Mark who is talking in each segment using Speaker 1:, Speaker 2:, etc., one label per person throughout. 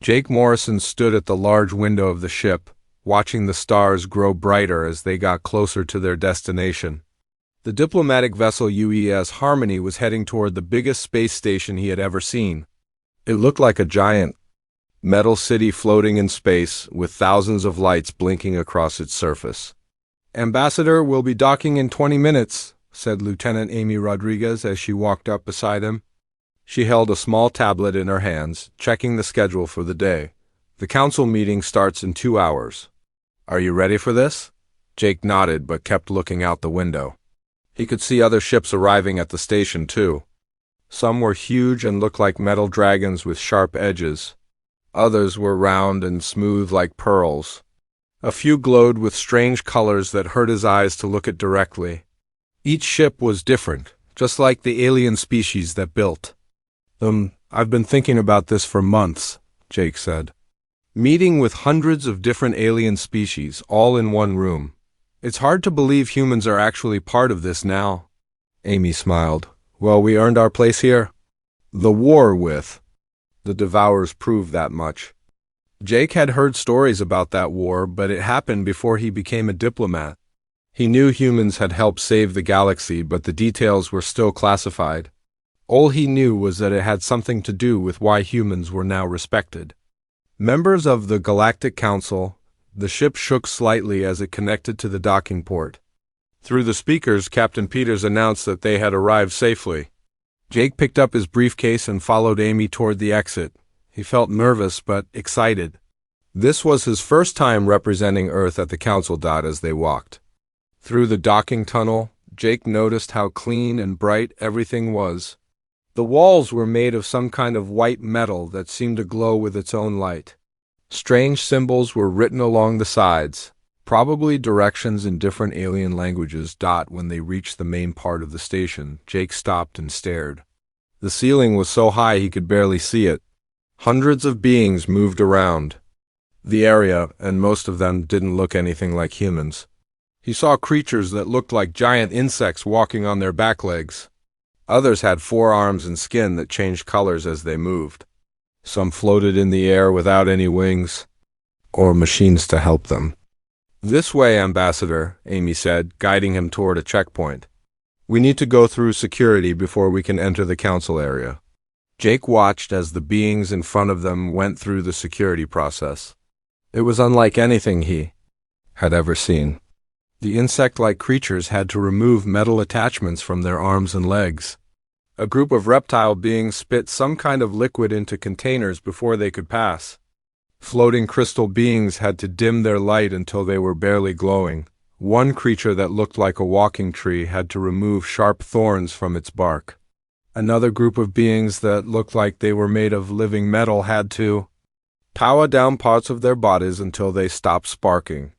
Speaker 1: Jake Morrison stood at the large window of the ship, watching the stars grow brighter as they got closer to their destination. The diplomatic vessel UES Harmony was heading toward the biggest space station he had ever seen. It looked like a giant metal city floating in space, with thousands of lights blinking across its surface. "Ambassador will be docking in 20 minutes, said Lieutenant Amy Rodriguez as she walked up beside him. She held a small tablet in her hands, checking the schedule for the day. "The council meeting starts in 2 hours. Are you ready for this?" Jake nodded but kept looking out the window. He could see other ships arriving at the station too. Some were huge and looked like metal dragons with sharp edges. Others were round and smooth like pearls. A few glowed with strange colors that hurt his eyes to look at directly. Each ship was different, just like the alien species that built them. "I've been thinking about this for months," Jake said. "Meeting with hundreds of different alien species, all in one room. It's hard to believe humans are actually part of this now." Amy smiled. "Well, we earned our place here. The war with the devourers proved that much." Jake had heard stories about that war, but it happened before he became a diplomat. He knew humans had helped save the galaxy, but the details were still classified. All he knew was that it had something to do with why humans were now respected. Members of the Galactic Council, the ship shook slightly as it connected to the docking port. Through the speakers, Captain Peters announced that they had arrived safely. Jake picked up his briefcase and followed Amy toward the exit. He felt nervous but excited. This was his first time representing Earth at the council dot as they walked. Through the docking tunnel, Jake noticed how clean and bright everything was. The walls were made of some kind of white metal that seemed to glow with its own light. Strange symbols were written along the sides, probably directions in different alien languages. When they reached the main part of the station, Jake stopped and stared. The ceiling was so high he could barely see it. Hundreds of beings moved around the area, and most of them didn't look anything like humans. He saw creatures that looked like giant insects walking on their back legs. Others had 4 arms and skin that changed colors as they moved. Some floated in the air without any wings, or machines to help them. "This way, Ambassador," Amy said, guiding him toward a checkpoint. "We need to go through security before we can enter the council area." Jake watched as the beings in front of them went through the security process. It was unlike anything he had ever seen. The insect-like creatures had to remove metal attachments from their arms and legs. A group of reptile beings spit some kind of liquid into containers before they could pass. Floating crystal beings had to dim their light until they were barely glowing. One creature that looked like a walking tree had to remove sharp thorns from its bark. Another group of beings that looked like they were made of living metal had to power down parts of their bodies until they stopped sparking.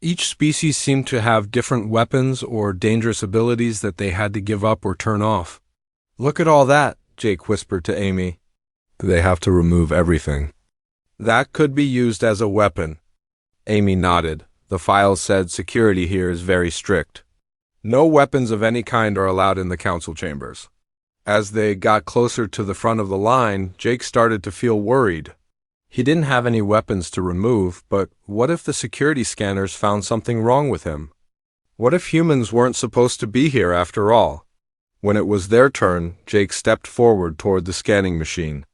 Speaker 1: Each species seemed to have different weapons or dangerous abilities that they had to give up or turn off. "Look at all that," Jake whispered to Amy. "They have to remove everything. That could be used as a weapon." Amy nodded. "The files said security here is very strict. No weapons of any kind are allowed in the council chambers." As they got closer to the front of the line, Jake started to feel worried. He didn't have any weapons to remove, but what if the security scanners found something wrong with him? What if humans weren't supposed to be here after all? When it was their turn, Jake stepped forward toward the scanning machine.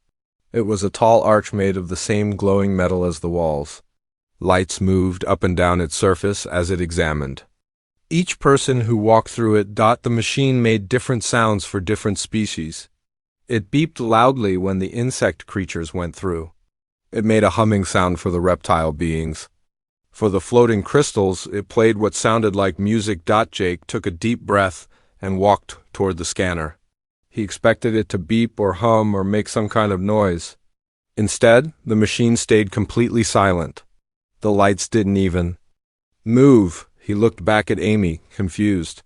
Speaker 1: It was a tall arch made of the same glowing metal as the walls. Lights moved up and down its surface as it examined. Each person who walked through it, the machine made different sounds for different species. It beeped loudly when the insect creatures went through. It made a humming sound for the reptile beings. For the floating crystals, it played what sounded like music. Jake took a deep breath and walked toward the scanner. He expected it to beep or hum or make some kind of noise. Instead, the machine stayed completely silent. The lights didn't even move. He looked back at Amy, confused.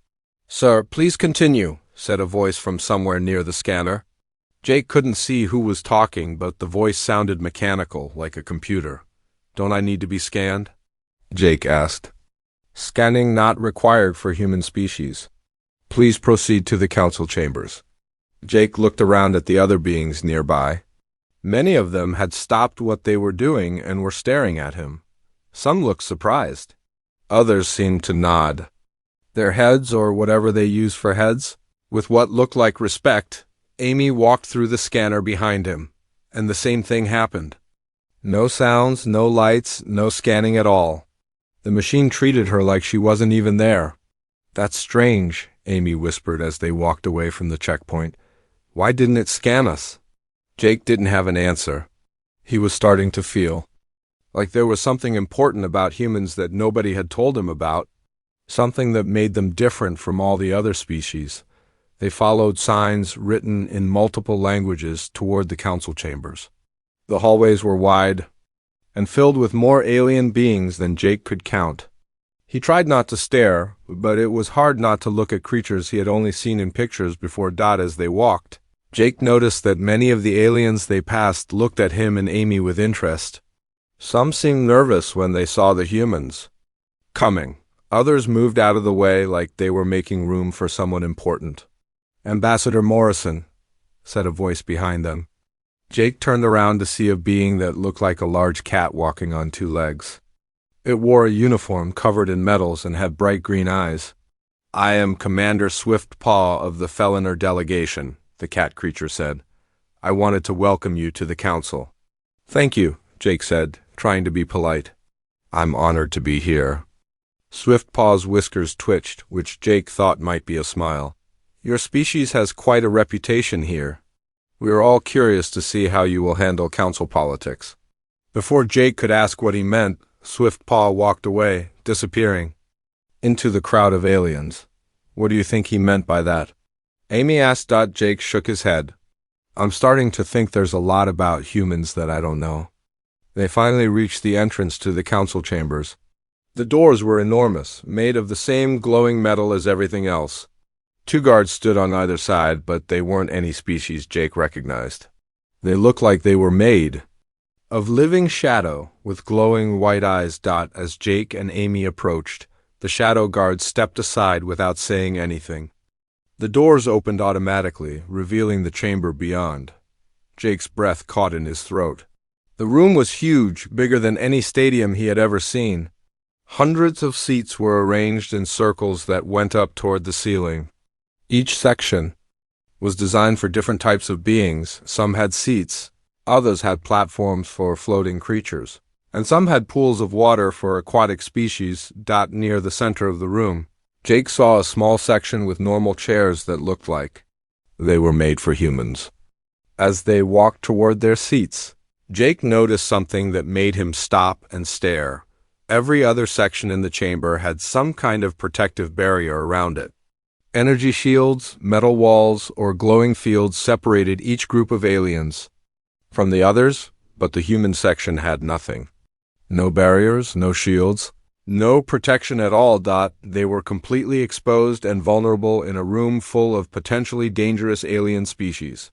Speaker 1: "Sir, please continue," said a voice from somewhere near the scanner. Jake couldn't see who was talking, but the voice sounded mechanical, like a computer. "Don't I need to be scanned?" Jake asked. "Scanning not required for human species. Please proceed to the council chambers." Jake looked around at the other beings nearby. Many of them had stopped what they were doing and were staring at him. Some looked surprised. Others seemed to nod their heads, or whatever they use for heads. With what looked like respect, Amy walked through the scanner behind him, and the same thing happened. No sounds, no lights, no scanning at all. The machine treated her like she wasn't even there. "That's strange," Amy whispered as they walked away from the checkpoint. "Why didn't it scan us?" Jake didn't have an answer. He was starting to feel like there was something important about humans that nobody had told him about, something that made them different from all the other species. They followed signs written in multiple languages toward the council chambers. The hallways were wide and filled with more alien beings than Jake could count. He tried not to stare, but it was hard not to look at creatures he had only seen in pictures before. As they walked, Jake noticed that many of the aliens they passed looked at him and Amy with interest. Some seemed nervous when they saw the humans coming. Others moved out of the way like they were making room for someone important. "Ambassador Morrison," said a voice behind them. Jake turned around to see a being that looked like a large cat walking on two legs. It wore a uniform covered in metals and had bright green eyes. "I am Commander Swiftpaw of the Feliner delegation," the cat creature said. "I wanted to welcome you to the council." "Thank you," Jake said, trying to be polite. "I'm honored to be here." Swiftpaw's whiskers twitched, which Jake thought might be a smile. "Your species has quite a reputation here. We are all curious to see how you will handle council politics." Before Jake could ask what he meant, Swiftpaw walked away, disappearing into the crowd of aliens. "What do you think he meant by that?" Amy asked. Jake shook his head. "I'm starting to think there's a lot about humans that I don't know." They finally reached the entrance to the council chambers. The doors were enormous, made of the same glowing metal as everything else. Two guards stood on either side, but they weren't any species Jake recognized. They looked like they were made of living shadow, with glowing white eyes. As Jake and Amy approached, the shadow guards stepped aside without saying anything. The doors opened automatically, revealing the chamber beyond. Jake's breath caught in his throat. The room was huge, bigger than any stadium he had ever seen. Hundreds of seats were arranged in circles that went up toward the ceiling. Each section was designed for different types of beings. Some had seats, others had platforms for floating creatures, and some had pools of water for aquatic species. Near the center of the room, Jake saw a small section with normal chairs that looked like they were made for humans. As they walked toward their seats, Jake noticed something that made him stop and stare. Every other section in the chamber had some kind of protective barrier around it. Energy shields, metal walls, or glowing fields separated each group of aliens from the others, but the human section had nothing. No barriers, no shields, no protection at all. They were completely exposed and vulnerable in a room full of potentially dangerous alien species.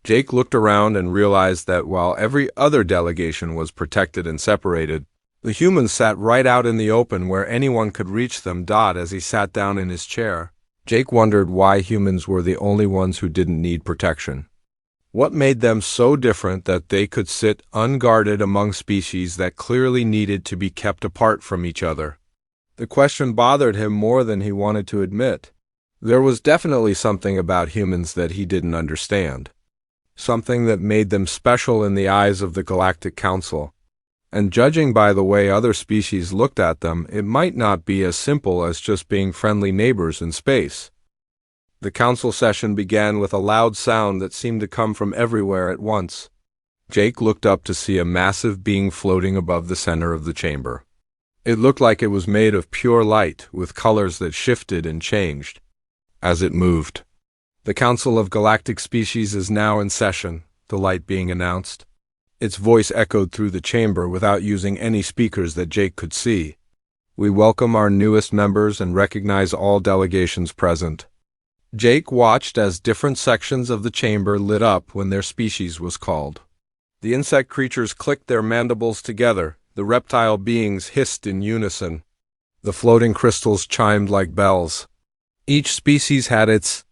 Speaker 1: Jake looked around and realized that while every other delegation was protected and separated, the humans sat right out in the open where anyone could reach them. As he sat down in his chair, Jake wondered why humans were the only ones who didn't need protection. What made them so different that they could sit unguarded among species that clearly needed to be kept apart from each other? The question bothered him more than he wanted to admit. There was definitely something about humans that he didn't understand. Something that made them special in the eyes of the Galactic Council. And judging by the way other species looked at them, it might not be as simple as just being friendly neighbors in space. The council session began with a loud sound that seemed to come from everywhere at once. Jake looked up to see a massive being floating above the center of the chamber. It looked like it was made of pure light, with colors that shifted and changed as it moved. "The Council of Galactic Species is now in session," the light being announced. Its voice echoed through the chamber without using any speakers that Jake could see. "We welcome our newest members and recognize all delegations present." Jake watched as different sections of the chamber lit up when their species was called. The insect creatures clicked their mandibles together, the reptile beings hissed in unison. The floating crystals chimed like bells. Each species had its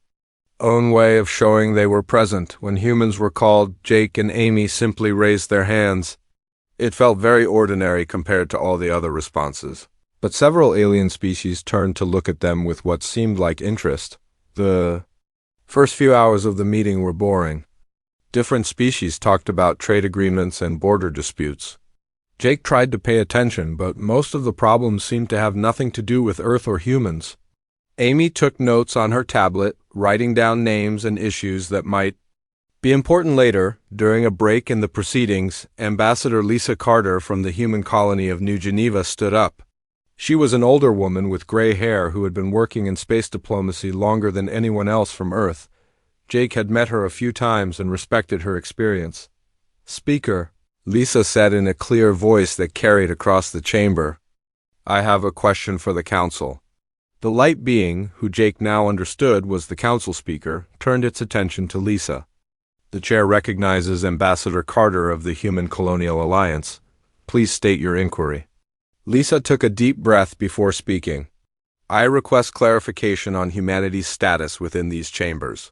Speaker 1: own way of showing they were present. When humans were called, Jake and Amy simply raised their hands. It felt very ordinary compared to all the other responses. But several alien species turned to look at them with what seemed like interest. The first few hours of the meeting were boring. Different species talked about trade agreements and border disputes. Jake tried to pay attention, but most of the problems seemed to have nothing to do with Earth or humans. Amy took notes on her tablet, writing down names and issues that might be important later. During a break in the proceedings, Ambassador Lisa Carter from the human colony of New Geneva stood up. She was an older woman with gray hair who had been working in space diplomacy longer than anyone else from Earth. Jake had met her a few times and respected her experience. "Speaker," Lisa said in a clear voice that carried across the chamber, "I have a question for the council." The light being, who Jake now understood was the council speaker, turned its attention to Lisa. "The chair recognizes Ambassador Carter of the Human Colonial Alliance. Please state your inquiry." Lisa took a deep breath before speaking. "I request clarification on humanity's status within these chambers.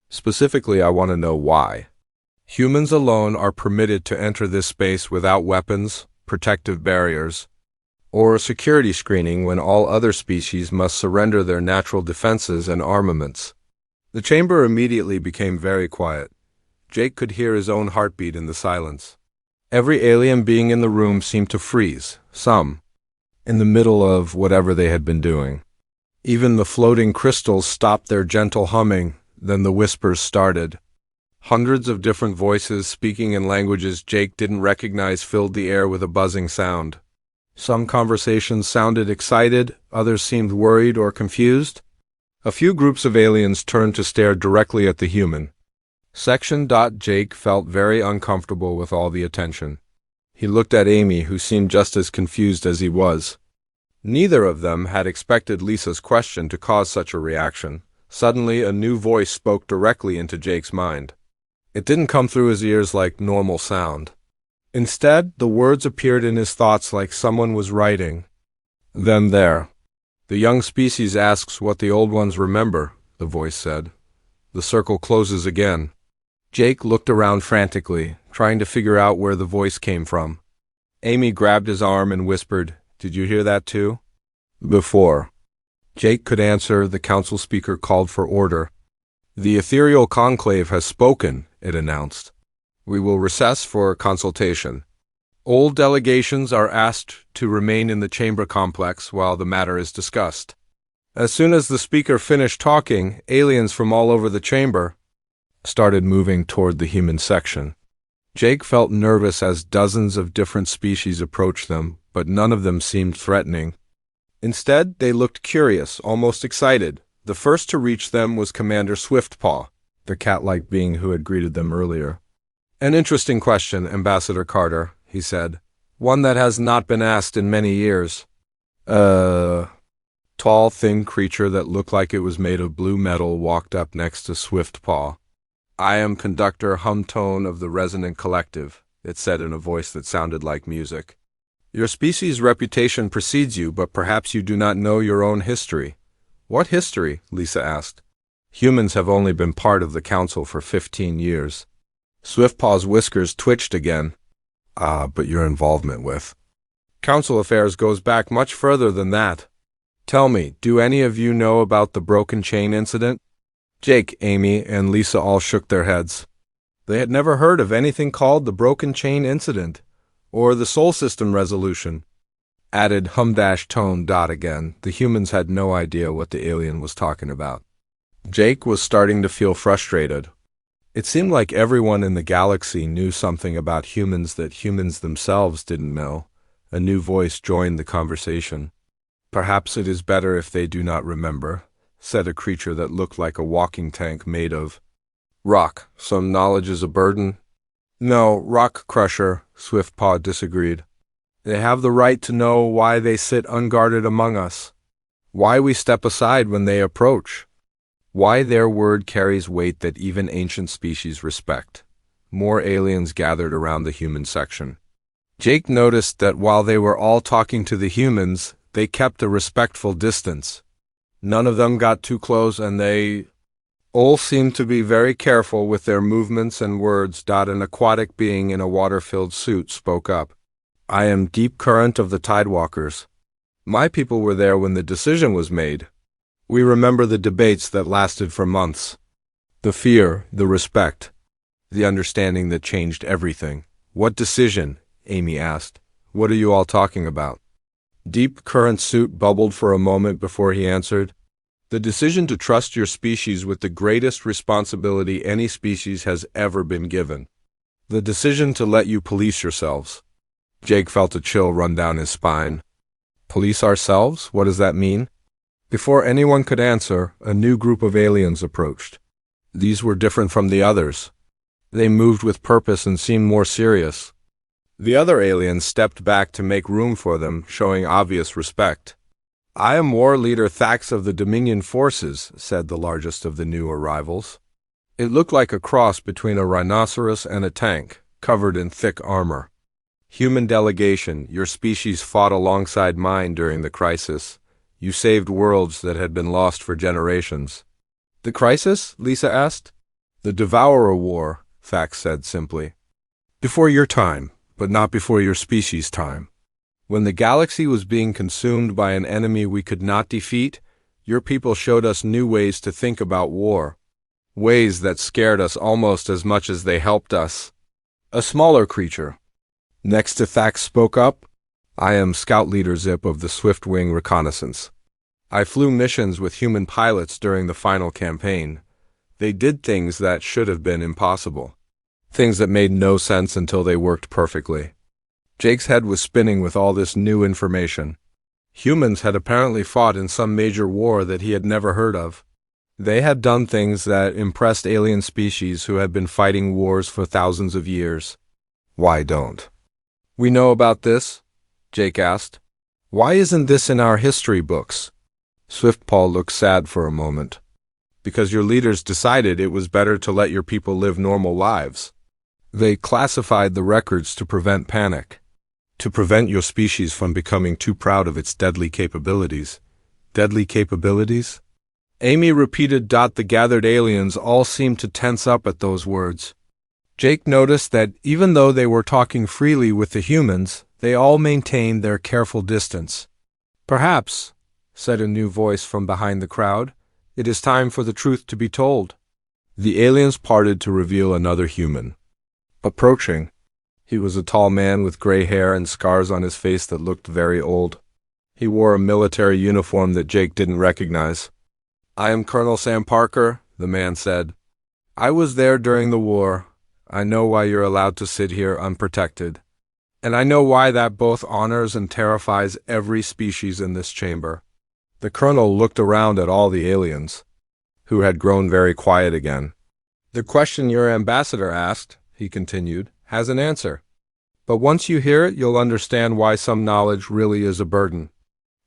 Speaker 1: Specifically, I want to know why. Humans alone are permitted to enter this space without weapons, protective barriers, or security screening when all other species must surrender their natural defenses and armaments." The chamber immediately became very quiet. Jake could hear his own heartbeat in the silence. Every alien being in the room seemed to freeze, some in the middle of whatever they had been doing. Even the floating crystals stopped their gentle humming, then the whispers started. Hundreds of different voices speaking in languages Jake didn't recognize filled the air with a buzzing sound. Some conversations sounded excited, others seemed worried or confused. A few groups of aliens turned to stare directly at the human section. Jake felt very uncomfortable with all the attention. He looked at Amy, who seemed just as confused as he was. Neither of them had expected Lisa's question to cause such a reaction. Suddenly, a new voice spoke directly into Jake's mind. It didn't come through his ears like normal sound. Instead, the words appeared in his thoughts like someone was writing. "Then there. The young species asks what the old ones remember," the voice said. "The circle closes again." Jake looked around frantically, trying to figure out where the voice came from. Amy grabbed his arm and whispered, "Did you hear that too?" Before Jake could answer, the council speaker called for order. "The ethereal conclave has spoken," it announced. "We will recess for consultation. All delegations are asked to remain in the chamber complex while the matter is discussed." As soon as the speaker finished talking, aliens from all over the chamber started moving toward the human section. Jake felt nervous as dozens of different species approached them, but none of them seemed threatening. Instead, they looked curious, almost excited. The first to reach them was Commander Swiftpaw, the cat-like being who had greeted them earlier. "An interesting question, Ambassador Carter," he said. "One that has not been asked in many years." Tall, thin creature that looked like it was made of blue metal walked up next to Swiftpaw. "I am Conductor Humtone of the Resonant Collective," it said in a voice that sounded like music. "Your species' reputation precedes you, but perhaps you do not know your own history." "What history?" Lisa asked. "Humans have only been part of the council for 15 years. Swiftpaw's whiskers twitched again. But your involvement with council affairs goes back much further than that. Tell me, do any of you know about the broken chain incident?" Jake, Amy, and Lisa all shook their heads. They had never heard of anything called the broken chain incident, or the Sol System resolution. Added hum-tone. Again, the humans had no idea what the alien was talking about. Jake was starting to feel frustrated. It seemed like everyone in the galaxy knew something about humans that humans themselves didn't know. A new voice joined the conversation. "Perhaps it is better if they do not remember," said a creature that looked like a walking tank made of rock. "Some knowledge is a burden." "No, Rock Crusher," Swiftpaw disagreed. "They have the right to know why they sit unguarded among us, why we step aside when they approach, why their word carries weight that even ancient species respect." More aliens gathered around the human section. Jake noticed that while they were all talking to the humans, they kept a respectful distance. None of them got too close, and they All seemed to be very careful with their movements and words. An aquatic being in a water-filled suit spoke up. I am Deep Current of the Tidewalkers. My people were there when the decision was made. We remember the debates that lasted for months. The fear, the respect, the understanding that changed everything. What decision? Amy asked. What are you all talking about? Deep Current suit bubbled for a moment before he answered. The decision to trust your species with the greatest responsibility any species has ever been given. The decision to let you police yourselves. Jake felt a chill run down his spine. Police ourselves? What does that mean? Before anyone could answer, a new group of aliens approached. These were different from the others. They moved with purpose and seemed more serious. The other aliens stepped back to make room for them, showing obvious respect. I am War Leader Thax of the Dominion Forces, said the largest of the new arrivals. It looked like a cross between a rhinoceros and a tank, covered in thick armor. Human delegation, your species fought alongside mine during the crisis. You saved worlds that had been lost for generations. The crisis? Lisa asked. The Devourer War, Thax said simply. Before your time, but not before your species' time. When the galaxy was being consumed by an enemy we could not defeat, your people showed us new ways to think about war. Ways that scared us almost as much as they helped us. A smaller creature. Next to Thax spoke up. I am Scout Leader Zip of the Swift-Wing Reconnaissance. I flew missions with human pilots during the final campaign. They did things that should have been impossible. Things that made no sense until they worked perfectly. Jake's head was spinning with all this new information. Humans had apparently fought in some major war that he had never heard of. They had done things that impressed alien species who had been fighting wars for thousands of years. Why don't we know about this? Jake asked. Why isn't this in our history books? Swiftpaw looked sad for a moment. Because your leaders decided it was better to let your people live normal lives. They classified the records to prevent panic. To prevent your species from becoming too proud of its deadly capabilities. Deadly capabilities? Amy repeated. The gathered aliens all seemed to tense up at those words. Jake noticed that even though they were talking freely with the humans, they all maintained their careful distance. Perhaps, said a new voice from behind the crowd, it is time for the truth to be told. The aliens parted to reveal another human. Approaching. He was a tall man with gray hair and scars on his face that looked very old. He wore a military uniform that Jake didn't recognize. I am Colonel Sam Parker, the man said. I was there during the war. I know why you're allowed to sit here unprotected. And I know why that both honors and terrifies every species in this chamber. The colonel looked around at all the aliens, who had grown very quiet again. The question your ambassador asked, he continued, has an answer. But once you hear it, you'll understand why some knowledge really is a burden.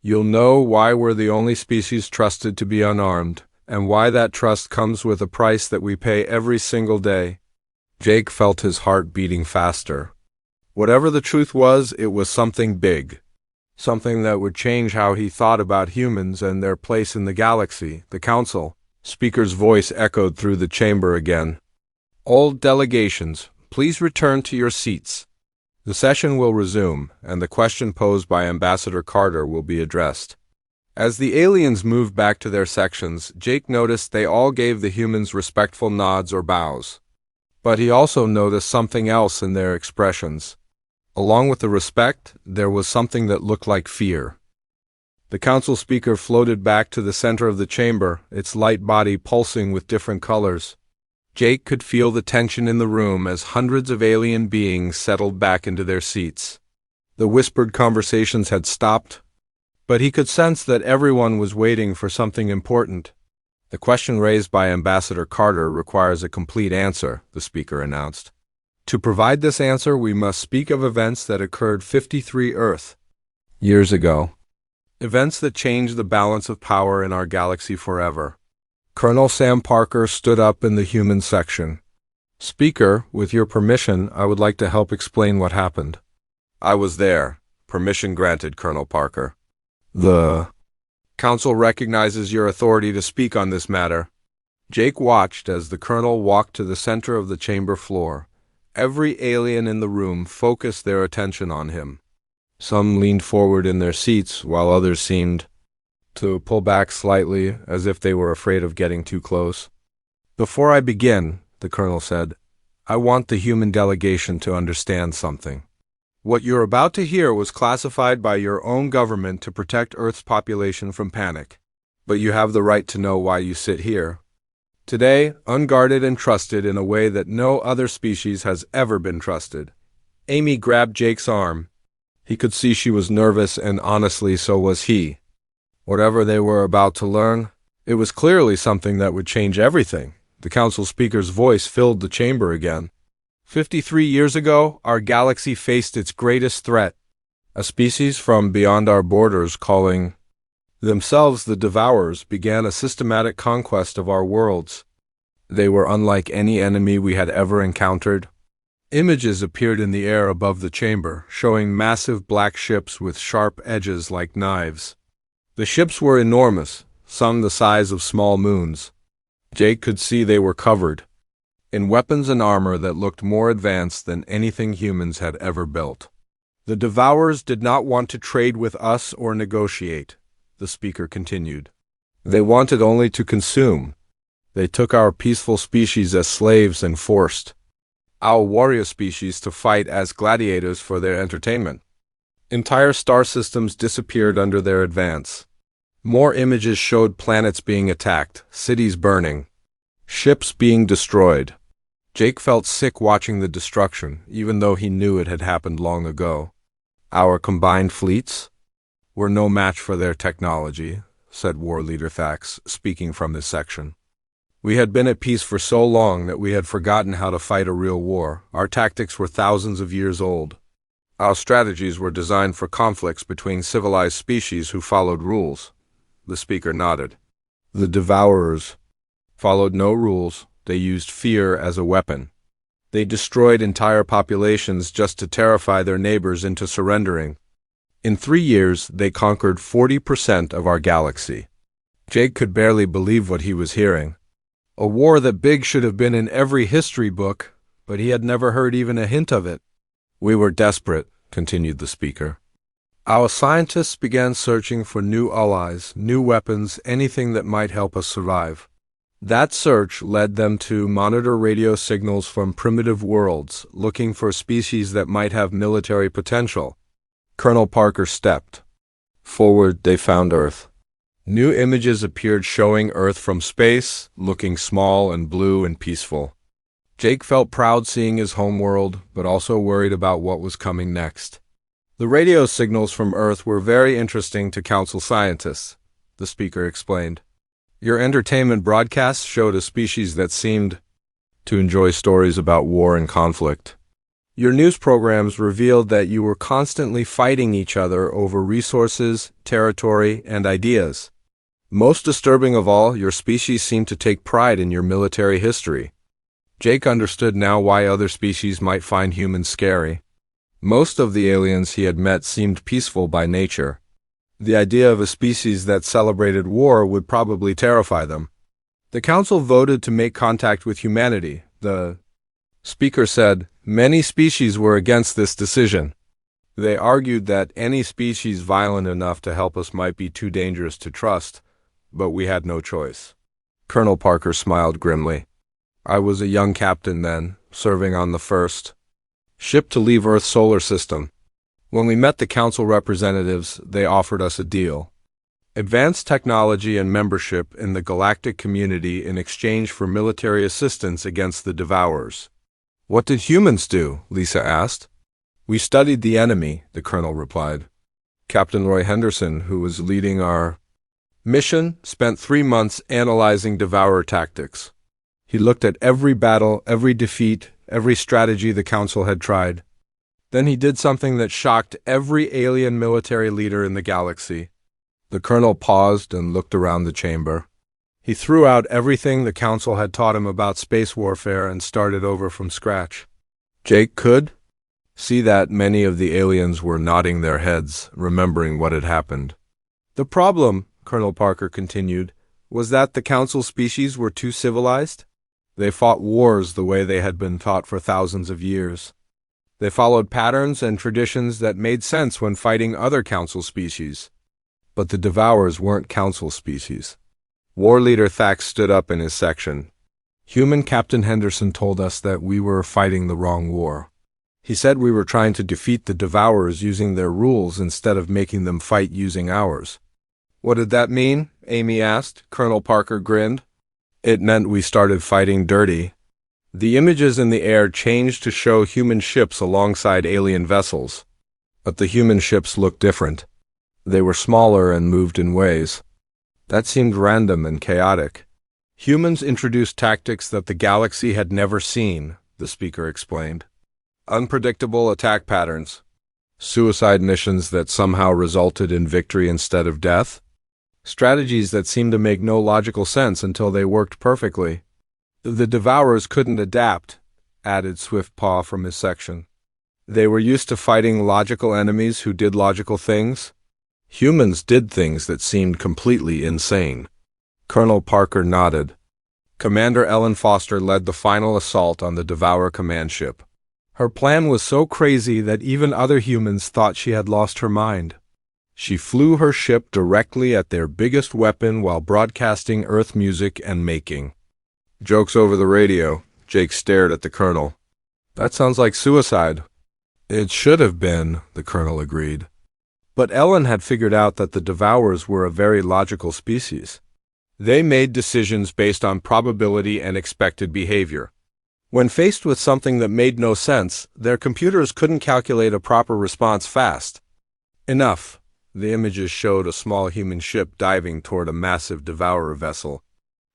Speaker 1: You'll know why we're the only species trusted to be unarmed, and why that trust comes with a price that we pay every single day. Jake felt his heart beating faster. Whatever the truth was, it was something big. Something that would change how he thought about humans and their place in the galaxy, the council. Speaker's voice echoed through the chamber again. All delegations, please return to your seats. The session will resume, and the question posed by Ambassador Carter will be addressed. As the aliens moved back to their sections, Jake noticed they all gave the humans respectful nods or bows. But he also noticed something else in their expressions. Along with the respect, there was something that looked like fear. The council speaker floated back to the center of the chamber, its light body pulsing with different colors. Jake could feel the tension in the room as hundreds of alien beings settled back into their seats. The whispered conversations had stopped, but he could sense that everyone was waiting for something important. The question raised by Ambassador Carter requires a complete answer, the speaker announced. To provide this answer, we must speak of events that occurred 53 Earth years ago. Events that changed the balance of power in our galaxy forever. Colonel Sam Parker stood up in the human section. Speaker, with your permission, I would like to help explain what happened. I was there. Permission granted, Colonel Parker. The Council recognizes your authority to speak on this matter. Jake watched as the colonel walked to the center of the chamber floor. Every alien in the room focused their attention on him. Some leaned forward in their seats, while others seemed to pull back slightly, as if they were afraid of getting too close. "Before I begin," the colonel said, "I want the human delegation to understand something. What you're about to hear was classified by your own government to protect Earth's population from panic. But you have the right to know why you sit here. Today, unguarded and trusted in a way that no other species has ever been trusted." Amy grabbed Jake's arm. He could see she was nervous, and honestly, so was he. Whatever they were about to learn, it was clearly something that would change everything. The council speaker's voice filled the chamber again. 53 years ago, our galaxy faced its greatest threat. A species from beyond our borders, calling themselves the Devourers, began a systematic conquest of our worlds. They were unlike any enemy we had ever encountered. Images appeared in the air above the chamber, showing massive black ships with sharp edges like knives. The ships were enormous, some the size of small moons. Jake could see they were covered in weapons and armor that looked more advanced than anything humans had ever built. "The Devourers did not want to trade with us or negotiate," the speaker continued. "They wanted only to consume. They took our peaceful species as slaves and forced our warrior species to fight as gladiators for their entertainment. Entire star systems disappeared under their advance. More images showed planets being attacked, cities burning, ships being destroyed. Jake felt sick watching the destruction, even though he knew it had happened long ago. Our combined fleets were no match for their technology, said War Leader Thax, speaking from his section. We had been at peace for so long that we had forgotten how to fight a real war. Our tactics were thousands of years old. Our strategies were designed for conflicts between civilized species who followed rules. The speaker nodded. The Devourers followed no rules. They used fear as a weapon. They destroyed entire populations just to terrify their neighbors into surrendering. In 3 years, they conquered 40% of our galaxy. Jake could barely believe what he was hearing. A war that big should have been in every history book, but he had never heard even a hint of it. We were desperate, continued the speaker. Our scientists began searching for new allies, new weapons, anything that might help us survive. That search led them to monitor radio signals from primitive worlds, looking for species that might have military potential. Colonel Parker stepped forward. They found Earth. New images appeared showing Earth from space, looking small and blue and peaceful. Jake felt proud seeing his homeworld, but also worried about what was coming next. The radio signals from Earth were very interesting to council scientists, the speaker explained. Your entertainment broadcasts showed a species that seemed to enjoy stories about war and conflict. Your news programs revealed that you were constantly fighting each other over resources, territory, and ideas. Most disturbing of all, your species seemed to take pride in your military history. Jake understood now why other species might find humans scary. Most of the aliens he had met seemed peaceful by nature. The idea of a species that celebrated war would probably terrify them. The council voted to make contact with humanity. The speaker said, many species were against this decision. They argued that any species violent enough to help us might be too dangerous to trust, but we had no choice. Colonel Parker smiled grimly. I was a young captain then, serving on the first ship to leave Earth's solar system. When we met the council representatives, they offered us a deal. Advanced technology and membership in the galactic community in exchange for military assistance against the Devourers. What did humans do? Lisa asked. We studied the enemy, the colonel replied. Captain Roy Henderson, who was leading our mission, spent 3 months analyzing Devourer tactics. He looked at every battle, every defeat, every strategy the council had tried. Then he did something that shocked every alien military leader in the galaxy. The colonel paused and looked around the chamber. He threw out everything the council had taught him about space warfare and started over from scratch. Jake could see that many of the aliens were nodding their heads, remembering what had happened. The problem, Colonel Parker continued, Was that the council species were too civilized? They fought wars the way they had been taught for thousands of years. They followed patterns and traditions that made sense when fighting other council species. But the devourers weren't council species. War leader Thax stood up in his section. Human Captain Henderson told us that we were fighting the wrong war. He said we were trying to defeat the devourers using their rules instead of making them fight using ours. What did that mean? Amy asked. Colonel Parker grinned. It meant we started fighting dirty. The images in the air changed to show human ships alongside alien vessels. But the human ships looked different. They were smaller and moved in ways that seemed random and chaotic. Humans introduced tactics that the galaxy had never seen, the speaker explained. Unpredictable attack patterns. Suicide missions that somehow resulted in victory instead of death. Strategies that seemed to make no logical sense until they worked perfectly. The devourers couldn't adapt, added Swiftpaw from his section. They were used to fighting logical enemies who did logical things. Humans did things that seemed completely insane. Colonel Parker nodded. Commander Ellen Foster led the final assault on the Devourer command ship. Her plan was so crazy that even other humans thought she had lost her mind. She flew her ship directly at their biggest weapon while broadcasting Earth music and making jokes over the radio. Jake stared at the colonel. That sounds like suicide. It should have been, the colonel agreed. But Ellen had figured out that the Devourers were a very logical species. They made decisions based on probability and expected behavior. When faced with something that made no sense, their computers couldn't calculate a proper response fast. Enough. The images showed a small human ship diving toward a massive Devourer vessel.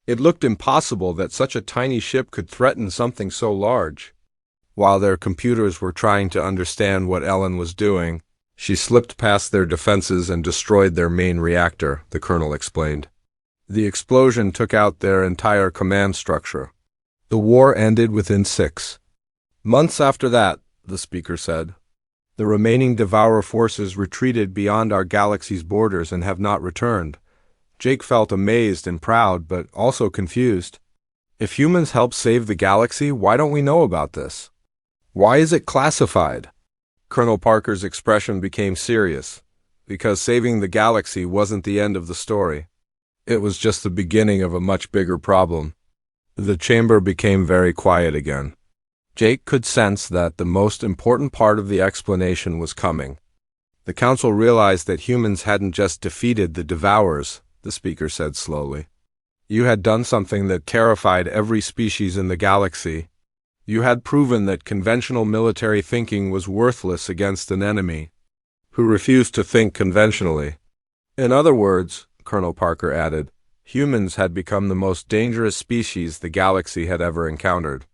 Speaker 1: It looked impossible that such a tiny ship could threaten something so large. While their computers were trying to understand what Ellen was doing, she slipped past their defenses and destroyed their main reactor, the colonel explained. The explosion took out their entire command structure. The war ended within 6 months after that, the speaker said. The remaining Devourer forces retreated beyond our galaxy's borders and have not returned. Jake felt amazed and proud, but also confused. If humans helped save the galaxy, why don't we know about this? Why is it classified? Colonel Parker's expression became serious, because saving the galaxy wasn't the end of the story. It was just the beginning of a much bigger problem. The chamber became very quiet again. Jake could sense that the most important part of the explanation was coming. The council realized that humans hadn't just defeated the Devourers, the speaker said slowly. You had done something that terrified every species in the galaxy. You had proven that conventional military thinking was worthless against an enemy who refused to think conventionally. In other words, Colonel Parker added, humans had become the most dangerous species the galaxy had ever encountered.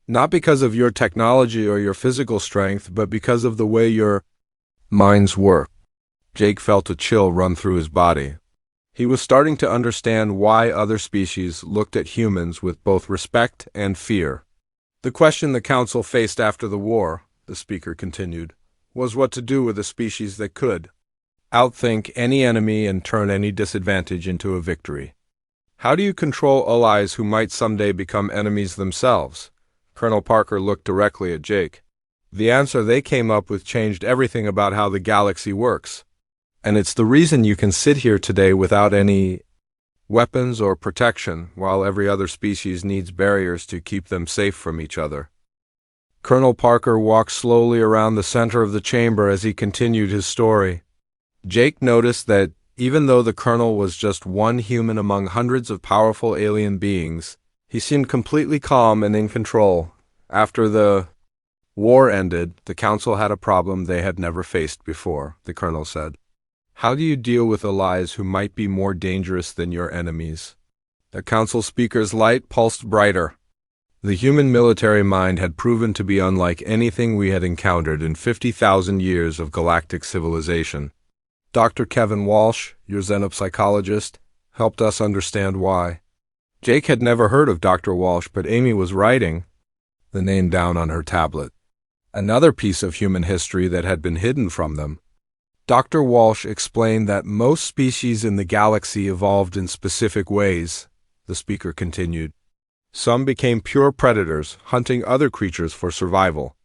Speaker 1: Not because of your technology or your physical strength, but because of the way your minds work. Jake felt a chill run through his body. He was starting to understand why other species looked at humans with both respect and fear. The question the council faced after the war, the speaker continued, was what to do with a species that could outthink any enemy and turn any disadvantage into a victory. How do you control allies who might someday become enemies themselves? Colonel Parker looked directly at Jake. The answer they came up with changed everything about how the galaxy works. And it's the reason you can sit here today without any weapons or protection, while every other species needs barriers to keep them safe from each other. Colonel Parker walked slowly around the center of the chamber as he continued his story. Jake noticed that even though the colonel was just one human among hundreds of powerful alien beings, he seemed completely calm and in control. After the war ended, the council had a problem they had never faced before, the colonel said. How do you deal with allies who might be more dangerous than your enemies? The council speaker's light pulsed brighter. The human military mind had proven to be unlike anything we had encountered in 50,000 years of galactic civilization. Dr. Kevin Walsh, your xenopsychologist, helped us understand why. Jake had never heard of Dr. Walsh, but Amy was writing the name down on her tablet. Another piece of human history that had been hidden from them. Dr. Walsh explained that most species in the galaxy evolved in specific ways, the speaker continued. Some became pure predators, hunting other creatures for survival.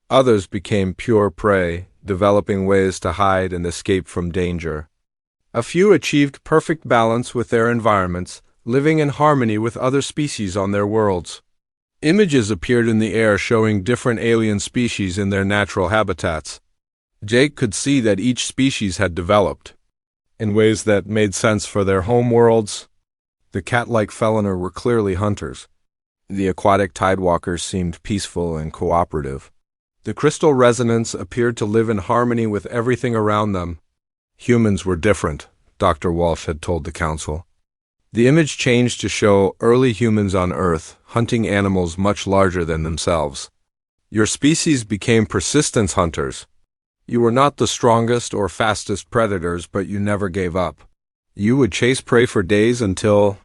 Speaker 1: Others became pure prey, developing ways to hide and escape from danger. A few achieved perfect balance with their environments, living in harmony with other species on their worlds. Images appeared in the air showing different alien species in their natural habitats. Jake could see that each species had developed in ways that made sense for their home worlds. The cat-like feliner were clearly hunters. The aquatic tidewalkers seemed peaceful and cooperative. The crystal resonance appeared to live in harmony with everything around them. Humans were different, Dr. Walsh had told the council. The image changed to show early humans on Earth hunting animals much larger than themselves. Your species became persistence hunters. You were not the strongest or fastest predators, but you never gave up. You would chase prey for days until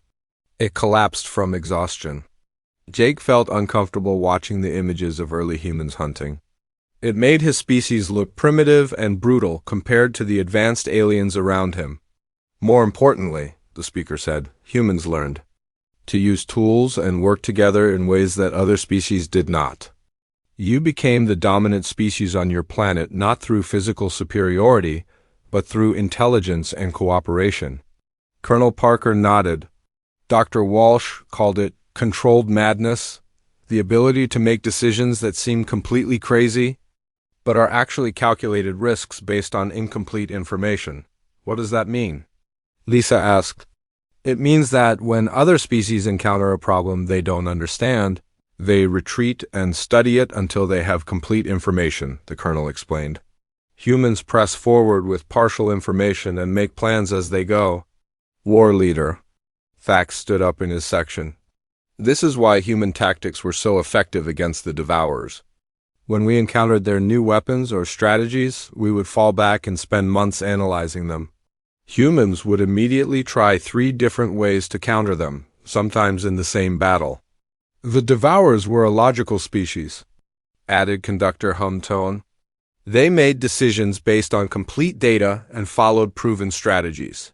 Speaker 1: it collapsed from exhaustion. Jake felt uncomfortable watching the images of early humans hunting. It made his species look primitive and brutal compared to the advanced aliens around him. More importantly, the speaker said, humans learned to use tools and work together in ways that other species did not. You became the dominant species on your planet not through physical superiority, but through intelligence and cooperation. Colonel Parker nodded. Dr. Walsh called it controlled madness, the ability to make decisions that seem completely crazy, but are actually calculated risks based on incomplete information. What does that mean? Lisa asked. It means that when other species encounter a problem they don't understand, they retreat and study it until they have complete information, the colonel explained. Humans press forward with partial information and make plans as they go. War leader. Thax stood up in his section. This is why human tactics were so effective against the devourers. When we encountered their new weapons or strategies, we would fall back and spend months analyzing them. Humans would immediately try 3 different ways to counter them, sometimes in the same battle. The devourers were a logical species, added Conductor Humtone. They made decisions based on complete data and followed proven strategies.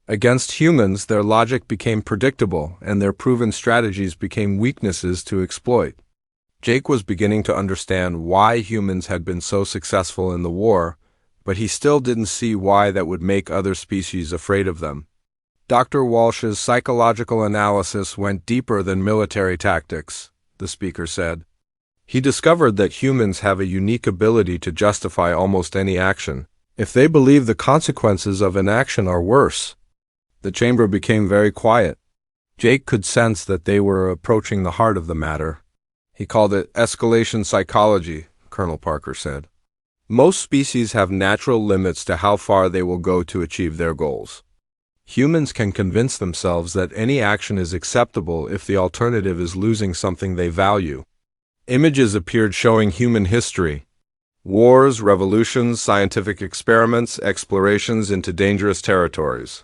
Speaker 1: Against humans, their logic became predictable, and their proven strategies became weaknesses to exploit. Jake was beginning to understand why humans had been so successful in the war, but he still didn't see why that would make other species afraid of them. Dr. Walsh's psychological analysis went deeper than military tactics, the speaker said. He discovered that humans have a unique ability to justify almost any action, if they believe the consequences of an action are worse. The chamber became very quiet. Jake could sense that they were approaching the heart of the matter. He called it escalation psychology, Colonel Parker said. Most species have natural limits to how far they will go to achieve their goals. Humans can convince themselves that any action is acceptable if the alternative is losing something they value. Images appeared showing human history. Wars, revolutions, scientific experiments, explorations into dangerous territories.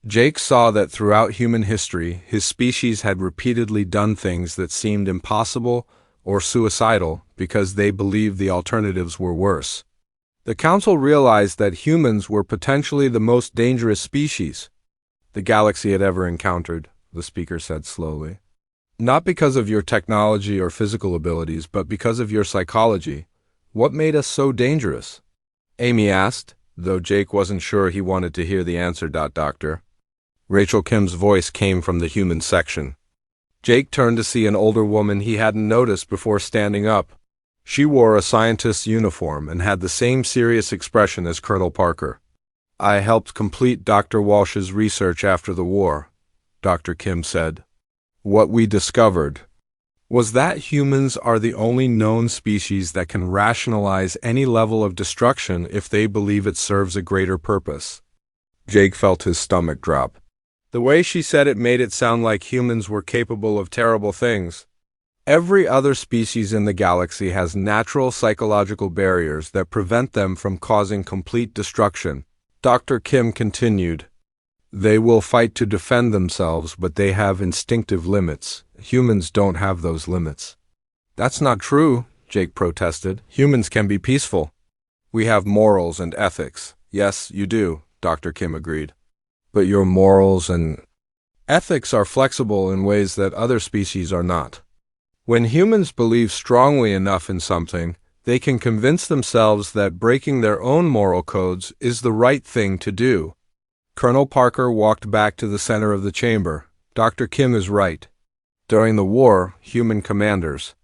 Speaker 1: Jake saw that throughout human history, his species had repeatedly done things that seemed impossible or suicidal because they believed the alternatives were worse. The Council realized that humans were potentially the most dangerous species the galaxy had ever encountered, the speaker said slowly. Not because of your technology or physical abilities, but because of your psychology. What made us so dangerous? Amy asked, though Jake wasn't sure he wanted to hear the answer. Doctor. Rachel Kim's voice came from the human section. Jake turned to see an older woman he hadn't noticed before standing up. She wore a scientist's uniform and had the same serious expression as Colonel Parker. I helped complete Dr. Walsh's research after the war, Dr. Kim said. What we discovered was that humans are the only known species that can rationalize any level of destruction if they believe it serves a greater purpose. Jake felt his stomach drop. The way she said it made it sound like humans were capable of terrible things. Every other species in the galaxy has natural psychological barriers that prevent them from causing complete destruction. Dr. Kim continued. They will fight to defend themselves, but they have instinctive limits. Humans don't have those limits. That's not true, Jake protested. Humans can be peaceful. We have morals and ethics. Yes, you do, Dr. Kim agreed. But your morals and ethics are flexible in ways that other species are not. When humans believe strongly enough in something, they can convince themselves that breaking their own moral codes is the right thing to do. Colonel Parker walked back to the center of the chamber. Dr. Kim is right. During the war, human commanders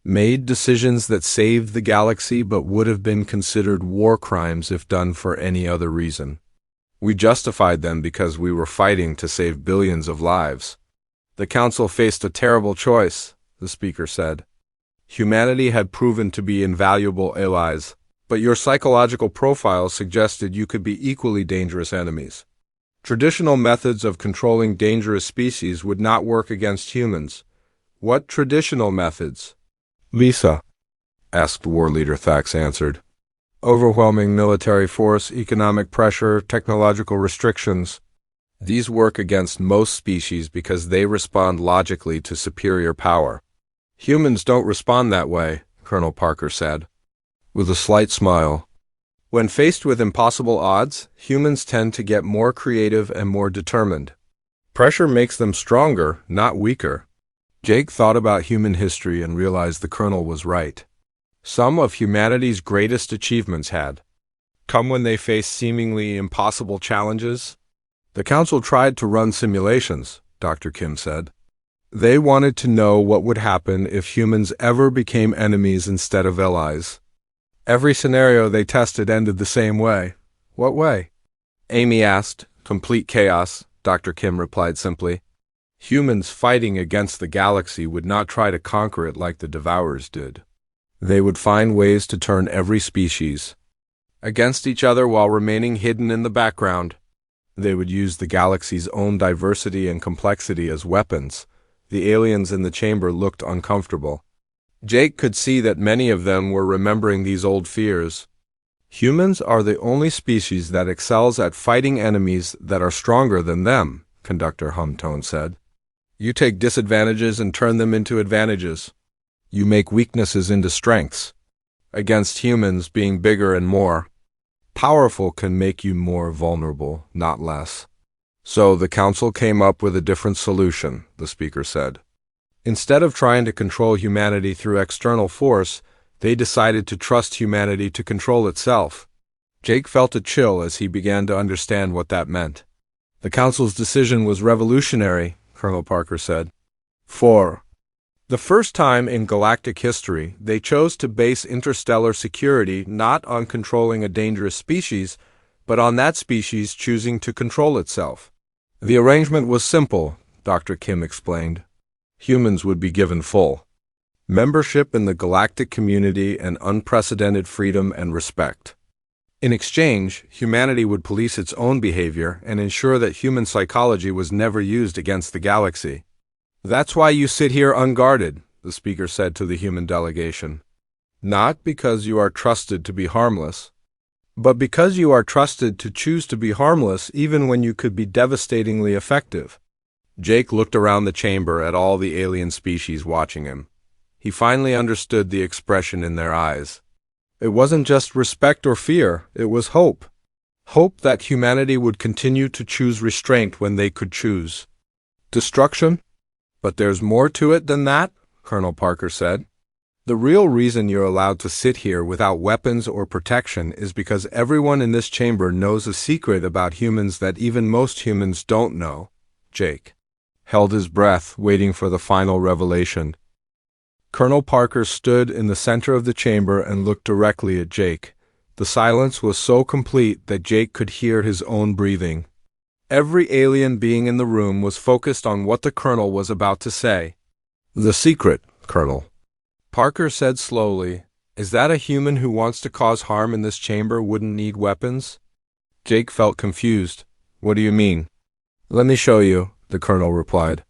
Speaker 1: made decisions that saved the galaxy but would have been considered war crimes if done for any other reason. We justified them because we were fighting to save billions of lives. The Council faced a terrible choice, the speaker said. Humanity had proven to be invaluable allies, but your psychological profile suggested you could be equally dangerous enemies. Traditional methods of controlling dangerous species would not work against humans. What traditional methods? Lisa, asked War Leader Thax answered. Overwhelming military force, economic pressure, technological restrictions. These work against most species because they respond logically to superior power. Humans don't respond that way, Colonel Parker said, with a slight smile. When faced with impossible odds, humans tend to get more creative and more determined. Pressure makes them stronger, not weaker. Jake thought about human history and realized the Colonel was right. Some of humanity's greatest achievements had come when they faced seemingly impossible challenges. The Council tried to run simulations, Dr. Kim said. They wanted to know what would happen if humans ever became enemies instead of allies. Every scenario they tested ended the same way. What way? Amy asked. Complete chaos, Dr. Kim replied simply. Humans fighting against the galaxy would not try to conquer it like the devourers did. They would find ways to turn every species against each other while remaining hidden in the background. They would use the galaxy's own diversity and complexity as weapons. The aliens in the chamber looked uncomfortable. Jake could see that many of them were remembering these old fears. Humans are the only species that excels at fighting enemies that are stronger than them, Conductor Humtone said. You take disadvantages and turn them into advantages. You make weaknesses into strengths. Against humans, being bigger and more powerful can make you more vulnerable, not less. So the Council came up with a different solution, the speaker said. Instead of trying to control humanity through external force, they decided to trust humanity to control itself. Jake felt a chill as he began to understand what that meant. The Council's decision was revolutionary, Colonel Parker said. For the first time in galactic history, they chose to base interstellar security not on controlling a dangerous species, but on that species choosing to control itself. The arrangement was simple, Dr. Kim explained. Humans would be given full membership in the galactic community and unprecedented freedom and respect. In exchange, humanity would police its own behavior and ensure that human psychology was never used against the galaxy. That's why you sit here unguarded, the speaker said to the human delegation. Not because you are trusted to be harmless, but because you are trusted to choose to be harmless even when you could be devastatingly effective. Jake looked around the chamber at all the alien species watching him. He finally understood the expression in their eyes. It wasn't just respect or fear, it was hope. Hope that humanity would continue to choose restraint when they could choose destruction. But there's more to it than that, Colonel Parker said. The real reason you're allowed to sit here without weapons or protection is because everyone in this chamber knows a secret about humans that even most humans don't know. Jake held his breath, waiting for the final revelation. Colonel Parker stood in the center of the chamber and looked directly at Jake. The silence was so complete that Jake could hear his own breathing. Every alien being in the room was focused on what the Colonel was about to say. The secret, Colonel. Parker said slowly, is that a human who wants to cause harm in this chamber wouldn't need weapons? Jake felt confused. What do you mean? Let me show you, the Colonel replied.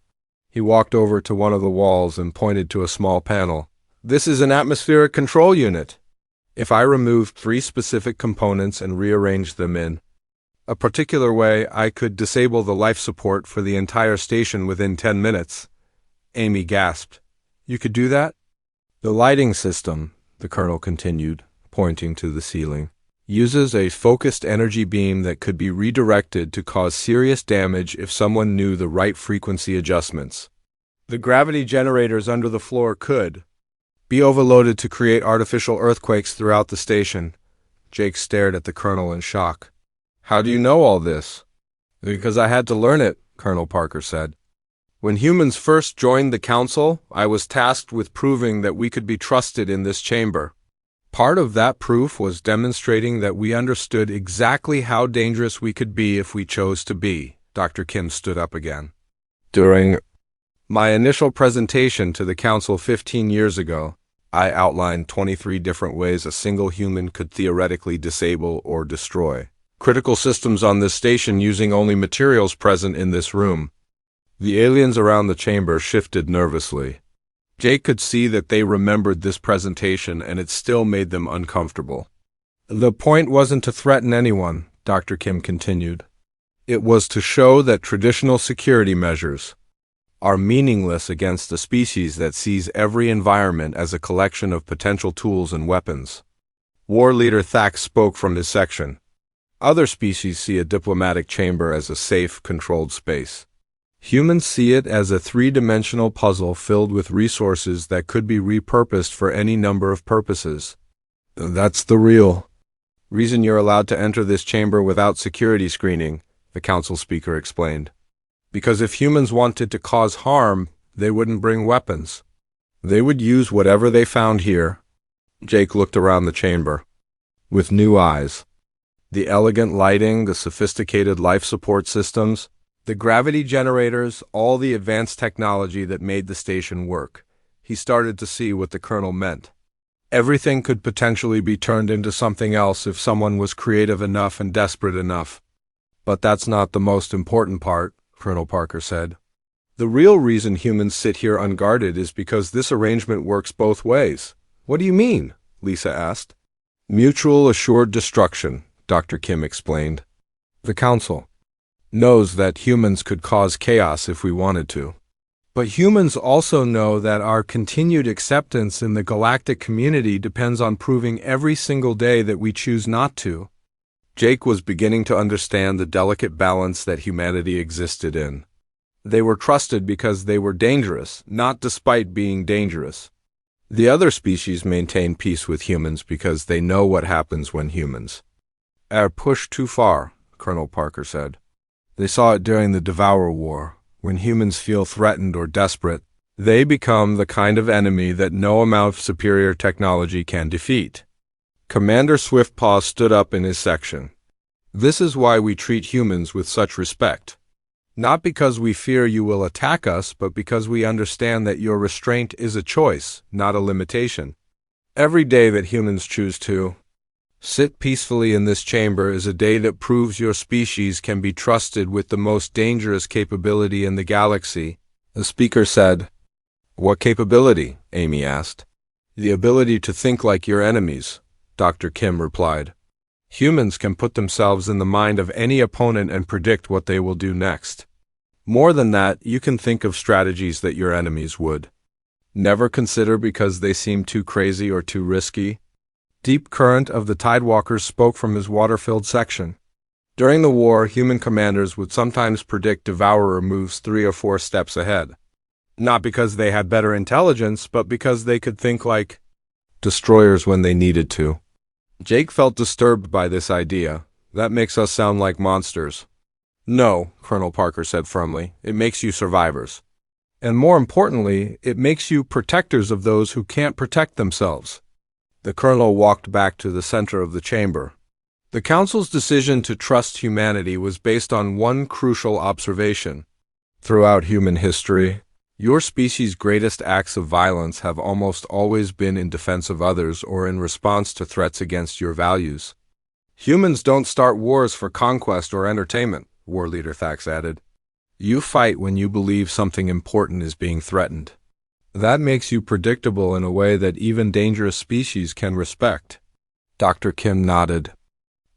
Speaker 1: He walked over to one of the walls and pointed to a small panel. This is an atmospheric control unit. If I removed 3 specific components and rearranged them in a particular way, I could disable the life support for the entire station within 10 minutes. Amy gasped. You could do that? The lighting system, the Colonel continued, pointing to the ceiling, Uses a focused energy beam that could be redirected to cause serious damage if someone knew the right frequency adjustments. The gravity generators under the floor could be overloaded to create artificial earthquakes throughout the station. Jake stared at the colonel in shock. How do you know all this? Because I had to learn it, Colonel Parker said. When humans first joined the council, I was tasked with proving that we could be trusted in this chamber. Part of that proof was demonstrating that we understood exactly how dangerous we could be if we chose to be. Dr. Kim stood up again. During my initial presentation to the council 15 years ago, I outlined 23 different ways a single human could theoretically disable or destroy critical systems on this station using only materials present in this room. The aliens around the chamber shifted nervously. Jake could see that they remembered this presentation, and it still made them uncomfortable. The point wasn't to threaten anyone, Dr. Kim continued. It was to show that traditional security measures are meaningless against a species that sees every environment as a collection of potential tools and weapons. War Leader Thax spoke from his section. Other species see a diplomatic chamber as a safe, controlled space. Humans see it as a three-dimensional puzzle filled with resources that could be repurposed for any number of purposes. That's the real reason you're allowed to enter this chamber without security screening, the council speaker explained. Because if humans wanted to cause harm, they wouldn't bring weapons. They would use whatever they found here. Jake looked around the chamber with new eyes. The elegant lighting, the sophisticated life support systems, the gravity generators, all the advanced technology that made the station work. He started to see what the colonel meant. Everything could potentially be turned into something else if someone was creative enough and desperate enough. But that's not the most important part, Colonel Parker said. The real reason humans sit here unguarded is because this arrangement works both ways. What do you mean? Lisa asked. Mutual assured destruction, Dr. Kim explained. The council knows that humans could cause chaos if we wanted to. But humans also know that our continued acceptance in the galactic community depends on proving every single day that we choose not to. Jake was beginning to understand the delicate balance that humanity existed in. They were trusted because they were dangerous, not despite being dangerous. The other species maintain peace with humans because they know what happens when humans are pushed too far, Colonel Parker said. They saw it during the Devourer War. When humans feel threatened or desperate, they become the kind of enemy that no amount of superior technology can defeat. Commander Swiftpaw stood up in his section. This is why we treat humans with such respect. Not because we fear you will attack us, but because we understand that your restraint is a choice, not a limitation. Every day that humans choose to sit peacefully in this chamber is a day that proves your species can be trusted with the most dangerous capability in the galaxy, the speaker said. What capability? Amy asked. The ability to think like your enemies, Dr. Kim replied. Humans can put themselves in the mind of any opponent and predict what they will do next. More than that, you can think of strategies that your enemies would never consider because they seem too crazy or too risky. Deep Current of the Tidewalkers spoke from his water-filled section. During the war, human commanders would sometimes predict devourer moves 3 or 4 steps ahead. Not because they had better intelligence, but because they could think like destroyers when they needed to. Jake felt disturbed by this idea. That makes us sound like monsters. No, Colonel Parker said firmly, it makes you survivors. And more importantly, it makes you protectors of those who can't protect themselves. The colonel walked back to the center of the chamber. The council's decision to trust humanity was based on one crucial observation. Throughout human history, your species' greatest acts of violence have almost always been in defense of others or in response to threats against your values. Humans don't start wars for conquest or entertainment, War Leader Thax added. You fight when you believe something important is being threatened. That makes you predictable in a way that even dangerous species can respect. Dr. Kim nodded.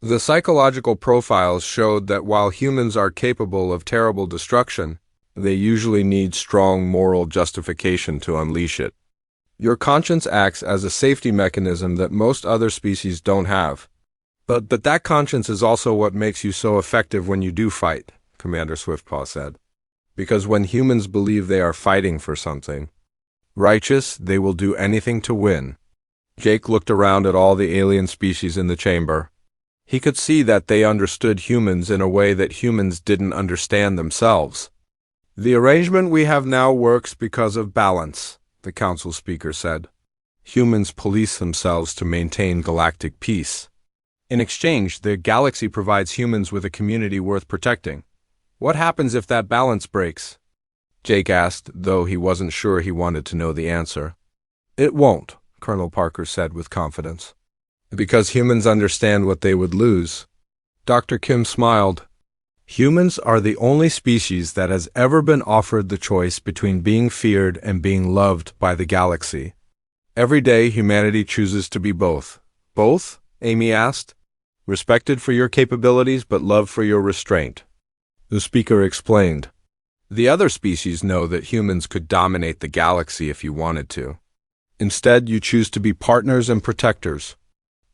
Speaker 1: The psychological profiles showed that while humans are capable of terrible destruction, they usually need strong moral justification to unleash it. Your conscience acts as a safety mechanism that most other species don't have. But that conscience is also what makes you so effective when you do fight, Commander Swiftpaw said. Because when humans believe they are fighting for something righteous, they will do anything to win. Jake looked around at all the alien species in the chamber. He could see that they understood humans in a way that humans didn't understand themselves. The arrangement we have now works because of balance, the council speaker said. Humans police themselves to maintain galactic peace. In exchange, the galaxy provides humans with a community worth protecting. What happens if that balance breaks? Jake asked, though he wasn't sure he wanted to know the answer. It won't, Colonel Parker said with confidence. Because humans understand what they would lose. Dr. Kim smiled. Humans are the only species that has ever been offered the choice between being feared and being loved by the galaxy. Every day humanity chooses to be both. Both? Amy asked. Respected for your capabilities but loved for your restraint. The speaker explained. The other species know that humans could dominate the galaxy if you wanted to. Instead, you choose to be partners and protectors.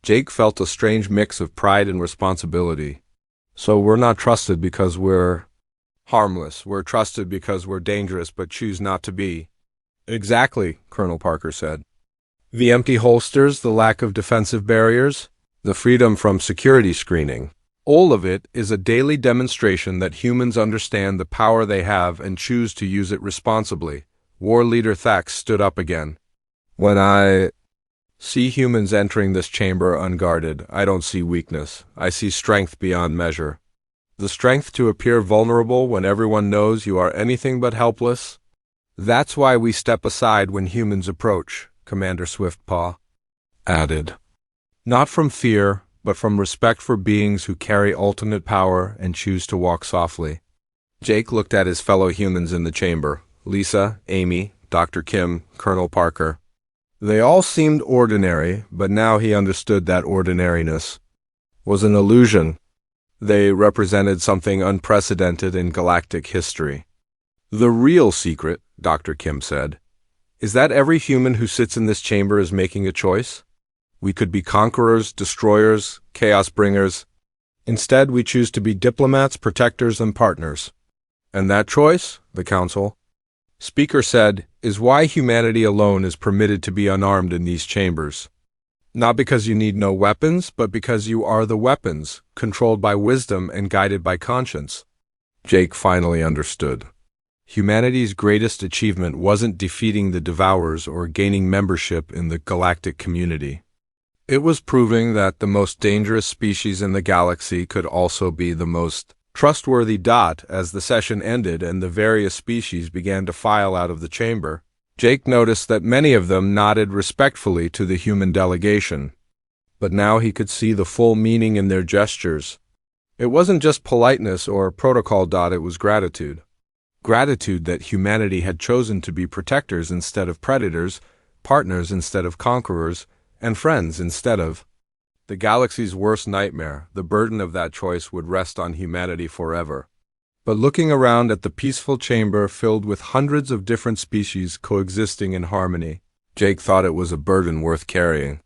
Speaker 1: Jake felt a strange mix of pride and responsibility. So we're not trusted because we're harmless. We're trusted because we're dangerous but choose not to be. Exactly, Colonel Parker said. The empty holsters, the lack of defensive barriers, the freedom from security screening. All of it is a daily demonstration that humans understand the power they have and choose to use it responsibly. War Leader Thax stood up again. When I see humans entering this chamber unguarded, I don't see weakness. I see strength beyond measure. The strength to appear vulnerable when everyone knows you are anything but helpless. That's why we step aside when humans approach, Commander Swiftpaw added. Not from fear, but from respect for beings who carry ultimate power and choose to walk softly. Jake looked at his fellow humans in the chamber. Lisa, Amy, Dr. Kim, Colonel Parker. They all seemed ordinary, but now he understood that ordinariness was an illusion. They represented something unprecedented in galactic history. The real secret, Dr. Kim said, is that every human who sits in this chamber is making a choice. We could be conquerors, destroyers, chaos bringers. Instead, we choose to be diplomats, protectors, and partners. And that choice, the Council speaker said, is why humanity alone is permitted to be unarmed in these chambers. Not because you need no weapons, but because you are the weapons, controlled by wisdom and guided by conscience. Jake finally understood. Humanity's greatest achievement wasn't defeating the devourers or gaining membership in the galactic community. It was proving that the most dangerous species in the galaxy could also be the most trustworthy. As the session ended and the various species began to file out of the chamber, Jake noticed that many of them nodded respectfully to the human delegation. But now he could see the full meaning in their gestures. It wasn't just politeness or protocol. It was gratitude. Gratitude that humanity had chosen to be protectors instead of predators, partners instead of conquerors, and friends instead of the galaxy's worst nightmare. The burden of that choice would rest on humanity forever. But looking around at the peaceful chamber filled with hundreds of different species coexisting in harmony, Jake thought it was a burden worth carrying.